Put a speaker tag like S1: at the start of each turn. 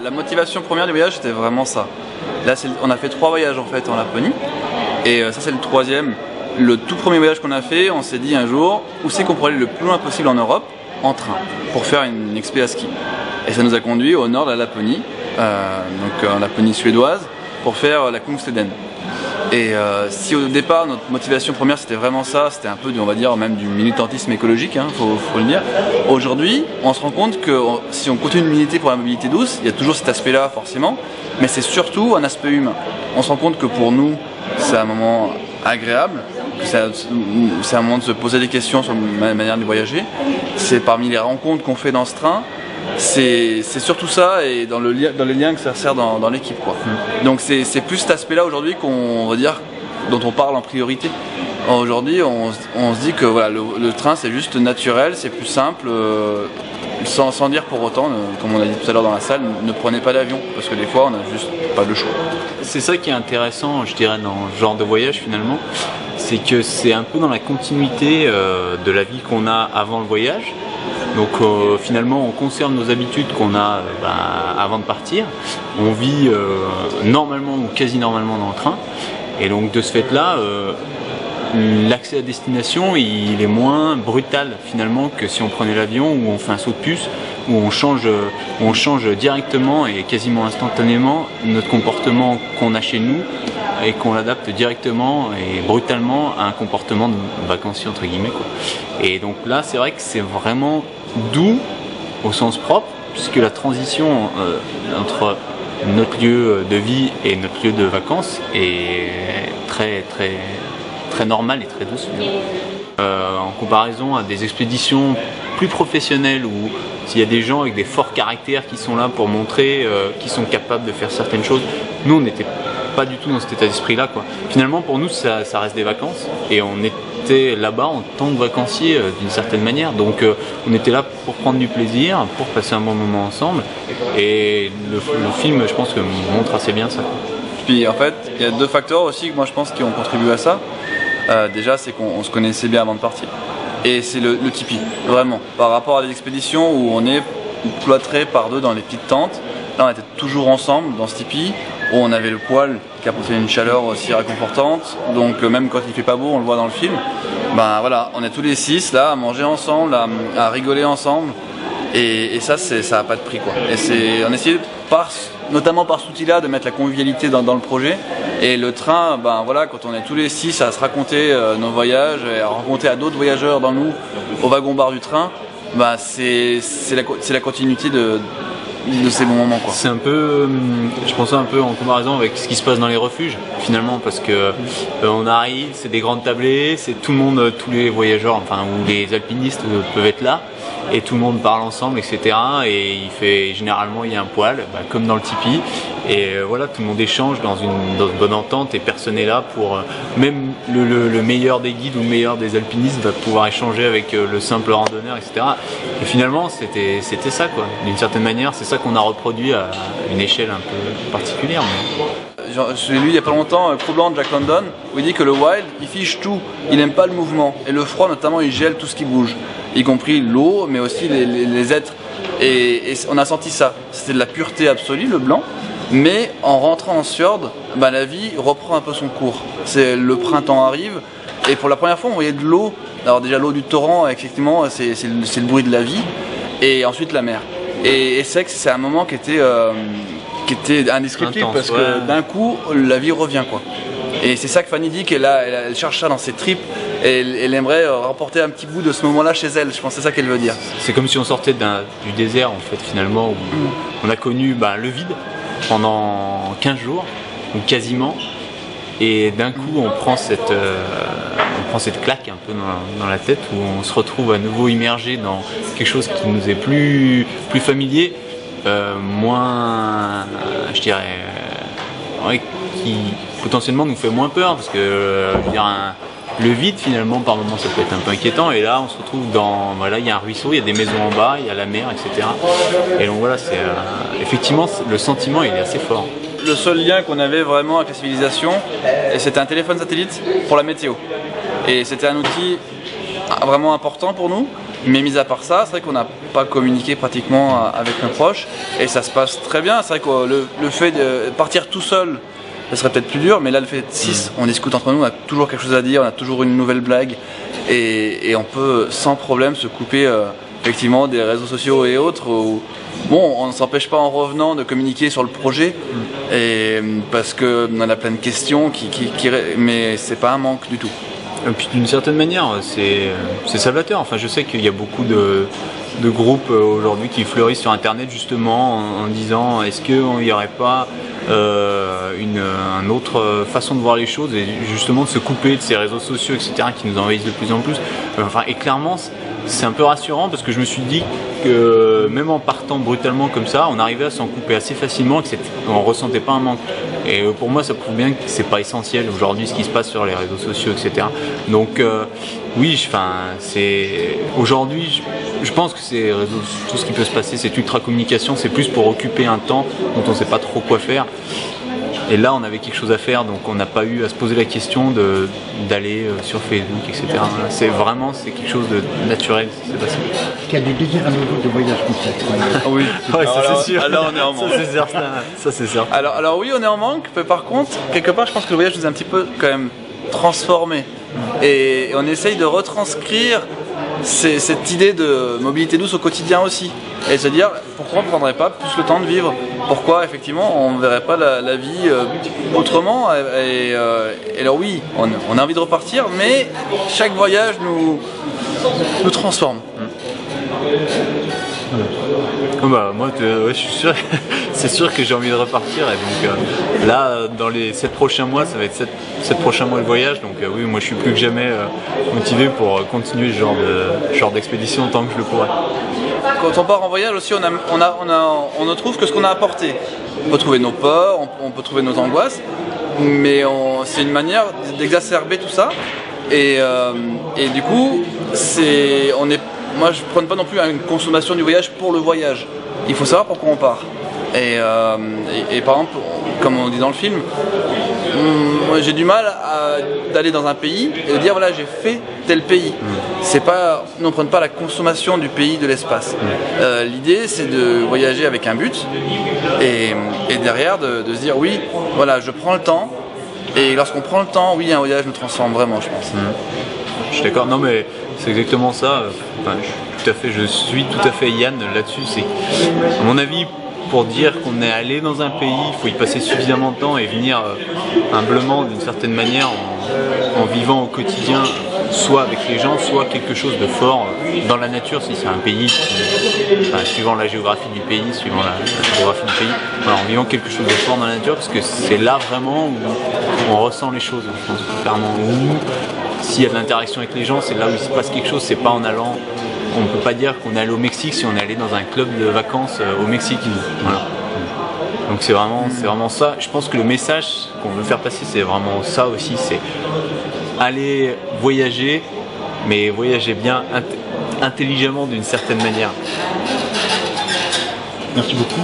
S1: la motivation première du voyage, c'était vraiment ça. Là, on a fait 3 voyages en fait en Laponie, et ça c'est le 3e. Le tout premier voyage qu'on a fait, on s'est dit un jour, où c'est qu'on pourrait aller le plus loin possible en Europe, en train, pour faire une expé à ski. Et ça nous a conduit au nord de la Laponie, donc en Laponie suédoise, pour faire la Kungsleden. Et si au départ notre motivation première c'était vraiment ça, c'était un peu on va dire même du militantisme écologique, hein, faut le dire. Aujourd'hui, on se rend compte que si on continue de militer pour la mobilité douce, il y a toujours cet aspect-là forcément, mais c'est surtout un aspect humain. On se rend compte que pour nous, c'est un moment agréable, que c'est un moment de se poser des questions sur la manière de voyager. C'est parmi les rencontres qu'on fait dans ce train. C'est surtout ça et dans les liens que ça sert dans l'équipe, quoi. Donc c'est plus cet aspect là aujourd'hui qu'on va dire dont on parle en priorité. Aujourd'hui on se dit que voilà, le train c'est juste naturel, c'est plus simple, sans dire pour autant, comme on a dit tout à l'heure dans la salle, ne prenez pas d'avion parce que des fois on n'a juste pas le choix.
S2: C'est ça qui est intéressant, je dirais, dans ce genre de voyage finalement, c'est que c'est un peu dans la continuité de la vie qu'on a avant le voyage. Donc finalement on conserve nos habitudes qu'on a avant de partir, on vit normalement ou quasi normalement dans le train, et donc de ce fait là l'accès à destination il est moins brutal finalement que si on prenait l'avion où on fait un saut de puce, où on change directement et quasiment instantanément notre comportement qu'on a chez nous et qu'on l'adapte directement et brutalement à un comportement de vacancier entre guillemets, quoi. Et donc là c'est vrai que c'est vraiment doux au sens propre, puisque la transition entre notre lieu de vie et notre lieu de vacances est très normale et très douce. En comparaison à des expéditions plus professionnelles où s'il y a des gens avec des forts caractères qui sont là pour montrer qu'ils sont capables de faire certaines choses, nous on n'était pas du tout dans cet état d'esprit là, quoi. Finalement pour nous ça reste des vacances et on était là-bas en tant que vacancier d'une certaine manière, donc on était là pour prendre du plaisir, pour passer un bon moment ensemble, et le film je pense que montre assez bien ça.
S1: Puis en fait il y a 2 facteurs aussi que moi je pense qui ont contribué à ça. Déjà c'est qu'on se connaissait bien avant de partir, et c'est le tipi, vraiment, par rapport à des expéditions où on est cloîtrés par 2 dans les petites tentes. Là on était toujours ensemble dans ce tipi, où on avait le poêle qui apportait une chaleur aussi réconfortante, donc même quand il fait pas beau, on le voit dans le film, ben voilà, on est tous les 6 là à manger ensemble, à rigoler ensemble, et ça n'a pas de prix, quoi. Et on essayait notamment par cet outil-là de mettre la convivialité dans le projet, et le train, ben voilà, quand on est tous les 6 à se raconter nos voyages et à rencontrer à d'autres voyageurs dans nous au wagon-bar du train, ben c'est la continuité de ces bons moments, quoi.
S2: C'est un peu, je pense un peu en comparaison avec ce qui se passe dans les refuges finalement, parce que on arrive, c'est des grandes tablées, c'est tout le monde, tous les voyageurs, enfin ou les alpinistes peuvent être là, et tout le monde parle ensemble, etc. Et généralement il y a un poêle, comme dans le tipi, et voilà, tout le monde échange dans une bonne entente, et personne n'est là pour même le meilleur des guides ou le meilleur des alpinistes va pouvoir échanger avec le simple randonneur, etc. Et finalement c'était ça, quoi. D'une certaine manière c'est ça qu'on a reproduit à une échelle un peu particulière.
S1: J'ai lu il n'y a pas longtemps Cro-Blanc de Jack London, où il dit que le wild il fige tout, il n'aime pas le mouvement, et le froid notamment il gèle tout ce qui bouge, y compris l'eau mais aussi les êtres, et on a senti ça, c'était de la pureté absolue le blanc, mais en rentrant en fjord, la vie reprend un peu son cours. Le printemps arrive et pour la première fois on voyait de l'eau, alors déjà l'eau du torrent effectivement c'est le bruit de la vie, et ensuite la mer, et c'est vrai que c'est un moment qui était indescriptible intense, parce que d'un coup la vie revient, quoi. Et c'est ça que Fanny dit, elle cherche ça dans ses tripes, et elle aimerait rapporter un petit bout de ce moment-là chez elle. Je pense que c'est ça qu'elle veut dire.
S2: C'est comme si on sortait du désert en fait finalement, où on a connu le vide pendant 15 jours, ou quasiment, et d'un coup on prend cette claque un peu dans la tête, où on se retrouve à nouveau immergé dans quelque chose qui nous est plus familier, moins, je dirais, qui potentiellement nous fait moins peur, parce que je veux dire, le vide finalement par moments ça peut être un peu inquiétant, et là on se retrouve il y a un ruisseau, il y a des maisons en bas, il y a la mer, etc. Et donc voilà, c'est effectivement le sentiment il est assez fort.
S1: Le seul lien qu'on avait vraiment avec la civilisation, c'était un téléphone satellite pour la météo, et c'était un outil vraiment important pour nous. Mais mis à part ça, c'est vrai qu'on n'a pas communiqué pratiquement avec nos proches et ça se passe très bien. C'est vrai que le fait de partir tout seul, ça serait peut-être plus dur, mais là le fait d'être 6, on discute entre nous, on a toujours quelque chose à dire, on a toujours une nouvelle blague et on peut sans problème se couper effectivement des réseaux sociaux et autres. Bon, on ne s'empêche pas en revenant de communiquer sur le projet parce qu'on a plein de questions, mais c'est pas un manque du tout.
S2: Et puis d'une certaine manière, c'est salvateur. Enfin, je sais qu'il y a beaucoup de groupes aujourd'hui qui fleurissent sur Internet justement en disant est-ce qu'il n'y aurait pas une autre façon de voir les choses et justement de se couper de ces réseaux sociaux, etc., qui nous envahissent de plus en plus. Et clairement, c'est un peu rassurant parce que je me suis dit que même en partant brutalement comme ça, on arrivait à s'en couper assez facilement et qu'on ne ressentait pas un manque. Et pour moi, ça prouve bien que c'est pas essentiel aujourd'hui ce qui se passe sur les réseaux sociaux, etc. Donc oui, aujourd'hui, je pense que tout ce qui peut se passer, cette ultra communication, c'est plus pour occuper un temps dont on ne sait pas trop quoi faire. Et là, on avait quelque chose à faire, donc on n'a pas eu à se poser la question d'aller sur Facebook, etc. C'est quelque chose de naturel qui s'est passé.
S3: Qui a du désir à nouveau de voyage comme ça.
S1: Oui,
S2: ouais, ça c'est sûr.
S1: Alors on est en manque.
S2: Ça c'est certain.
S1: Alors oui, on est en manque, mais par contre, quelque part, je pense que le voyage nous a un petit peu quand même transformé. Et on essaye de retranscrire cette idée de mobilité douce au quotidien aussi. Et se dire, pourquoi on ne prendrait pas plus le temps de vivre? Pourquoi, effectivement, on ne verrait pas la vie autrement? Et alors oui, on a envie de repartir, mais chaque voyage nous transforme.
S2: Moi, je suis sûr, c'est sûr que j'ai envie de repartir. Et donc là, dans les 7 prochains mois, ça va être 7 prochains mois de voyage. Donc oui, moi je suis plus que jamais motivé pour continuer ce genre d'expédition tant que je le pourrai.
S1: Quand on part en voyage aussi, on ne trouve que ce qu'on a apporté. On peut trouver nos peurs, on peut trouver nos angoisses, mais c'est une manière d'exacerber tout ça. Et du coup, moi je ne prends pas non plus une consommation du voyage pour le voyage. Il faut savoir pourquoi on part. Et par exemple, comme on dit dans le film, moi j'ai du mal d'aller dans un pays et de dire voilà j'ai fait tel pays. Nous ne prenons pas la consommation du pays, de l'espace. L'idée c'est de voyager avec un but et derrière de se dire oui voilà je prends le temps et lorsqu'on prend le temps oui un voyage nous transforme vraiment je pense.
S2: Je suis d'accord, non mais c'est exactement ça. Je suis tout à fait Yann là-dessus. C'est à mon avis pour dire qu'on est allé dans un pays, il faut y passer suffisamment de temps et venir humblement d'une certaine manière en vivant au quotidien, soit avec les gens, soit quelque chose de fort dans la nature si c'est un pays suivant la géographie du pays, en vivant quelque chose de fort dans la nature parce que c'est là vraiment où on ressent les choses, je pense, clairement. S'il y a de l'interaction avec les gens, c'est là où il se passe quelque chose, c'est pas en allant. On ne peut pas dire qu'on est allé au Mexique si on est allé dans un club de vacances au Mexique. Voilà. Donc c'est vraiment ça. Je pense que le message qu'on veut faire passer, c'est vraiment ça aussi. C'est aller voyager, mais voyager bien intelligemment d'une certaine manière.
S3: Merci beaucoup.